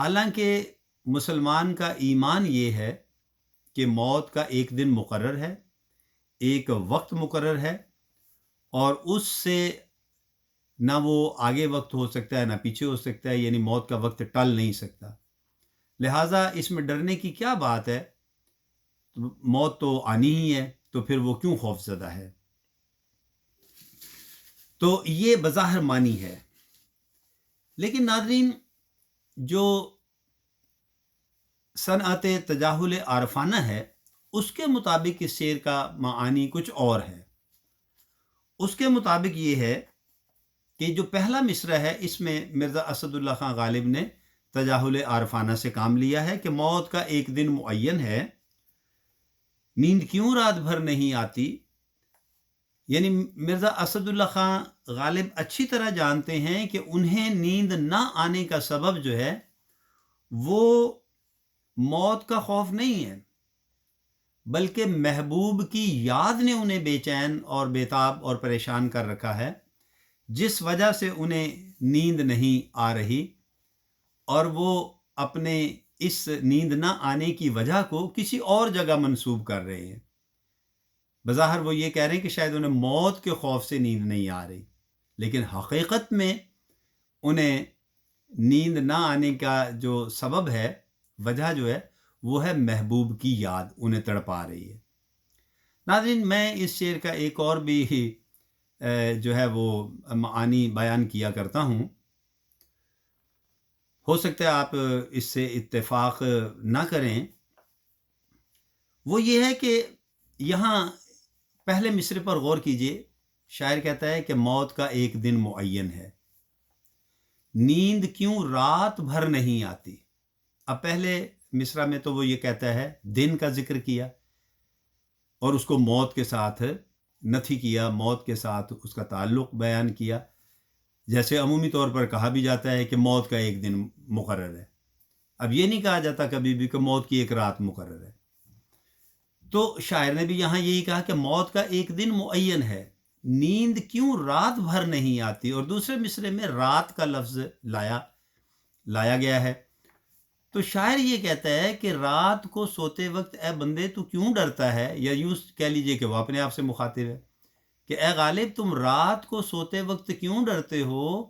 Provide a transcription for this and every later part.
حالانکہ مسلمان کا ایمان یہ ہے کہ موت کا ایک دن مقرر ہے، ایک وقت مقرر ہے، اور اس سے نہ وہ آگے وقت ہو سکتا ہے نہ پیچھے ہو سکتا ہے، یعنی موت کا وقت ٹل نہیں سکتا۔ لہٰذا اس میں ڈرنے کی کیا بات ہے؟ موت تو آنی ہی ہے، تو پھر وہ کیوں خوف زدہ ہے؟ تو یہ بظاہر معنی ہے، لیکن ناظرین جو صنعت تجاہل عارفانہ ہے اس کے مطابق اس شعر کا معانی کچھ اور ہے۔ اس کے مطابق یہ ہے کہ جو پہلا مصرع ہے اس میں مرزا اسد اللہ خان غالب نے تجاہل عارفانہ سے کام لیا ہے کہ موت کا ایک دن معین ہے، نیند کیوں رات بھر نہیں آتی؟ یعنی مرزا اسد اللہ خان غالب اچھی طرح جانتے ہیں کہ انہیں نیند نہ آنے کا سبب جو ہے وہ موت کا خوف نہیں ہے، بلکہ محبوب کی یاد نے انہیں بے چین اور بےتاب اور پریشان کر رکھا ہے، جس وجہ سے انہیں نیند نہیں آ رہی، اور وہ اپنے اس نیند نہ آنے کی وجہ کو کسی اور جگہ منسوب کر رہے ہیں۔ بظاہر وہ یہ کہہ رہے ہیں کہ شاید انہیں موت کے خوف سے نیند نہیں آ رہی، لیکن حقیقت میں انہیں نیند نہ آنے کا جو سبب ہے، وجہ جو ہے، وہ ہے محبوب کی یاد انہیں تڑپا رہی ہے۔ ناظرین میں اس شعر کا ایک اور بھی جو ہے وہ معانی بیان کیا کرتا ہوں، ہو سکتا ہے آپ اس سے اتفاق نہ کریں۔ وہ یہ ہے کہ یہاں پہلے مصرع پر غور کیجئے، شاعر کہتا ہے کہ موت کا ایک دن معین ہے، نیند کیوں رات بھر نہیں آتی۔ اب پہلے مصرع میں تو وہ یہ کہتا ہے، دن کا ذکر کیا اور اس کو موت کے ساتھ نفی کیا، موت کے ساتھ اس کا تعلق بیان کیا، جیسے عمومی طور پر کہا بھی جاتا ہے کہ موت کا ایک دن مقرر ہے۔ اب یہ نہیں کہا جاتا کبھی بھی کہ موت کی ایک رات مقرر ہے۔ تو شاعر نے بھی یہاں یہی کہا کہ موت کا ایک دن معین ہے، نیند کیوں رات بھر نہیں آتی، اور دوسرے مصرع میں رات کا لفظ لایا گیا ہے۔ تو شاعر یہ کہتا ہے کہ رات کو سوتے وقت اے بندے تو کیوں ڈرتا ہے، یا یوں کہہ لیجئے کہ وہ اپنے آپ سے مخاطب ہے کہ اے غالب تم رات کو سوتے وقت کیوں ڈرتے ہو؟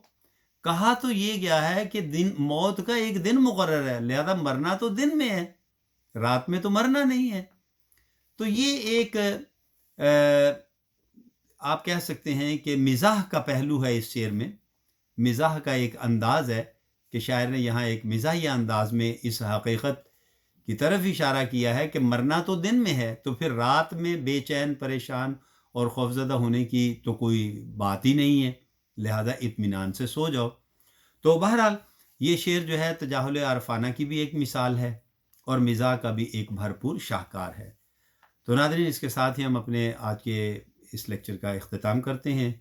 کہا تو یہ گیا ہے کہ موت کا ایک دن مقرر ہے، لہذا مرنا تو دن میں ہے، رات میں تو مرنا نہیں ہے۔ تو یہ ایک آپ کہہ سکتے ہیں کہ مزاح کا پہلو ہے اس شعر میں، مزاح کا ایک انداز ہے کہ شاعر نے یہاں ایک مزاحیہ انداز میں اس حقیقت کی طرف اشارہ کیا ہے کہ مرنا تو دن میں ہے، تو پھر رات میں بے چین، پریشان اور خوفزدہ ہونے کی تو کوئی بات ہی نہیں ہے، لہذا اطمینان سے سو جاؤ۔ تو بہرحال یہ شعر جو ہے تجاہل عارفانہ کی بھی ایک مثال ہے اور مزاح کا بھی ایک بھرپور شاہکار ہے۔ تو ناظرین اس کے ساتھ ہی ہم اپنے آج کے اس لیکچر کا اختتام کرتے ہیں۔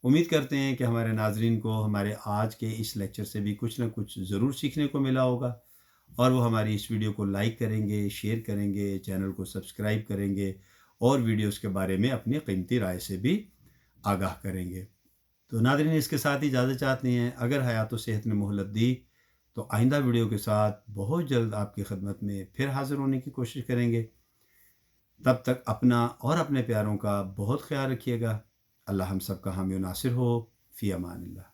امید کرتے ہیں کہ ہمارے ناظرین کو ہمارے آج کے اس لیکچر سے بھی کچھ نہ کچھ ضرور سیکھنے کو ملا ہوگا، اور وہ ہماری اس ویڈیو کو لائک کریں گے، شیئر کریں گے، چینل کو سبسکرائب کریں گے، اور ویڈیوز کے بارے میں اپنی قیمتی رائے سے بھی آگاہ کریں گے۔ تو ناظرین اس کے ساتھ اجازت چاہتے ہیں، اگر حیات و صحت نے مہلت دی تو آئندہ ویڈیو کے ساتھ بہت جلد آپ کی خدمت میں پھر حاضر ہونے کی کوشش کریں گے۔ تب تک اپنا اور اپنے پیاروں کا بہت خیال رکھیے گا۔ اللہ ہم سب کا حامی و ناصر ہو۔ فی امان اللہ۔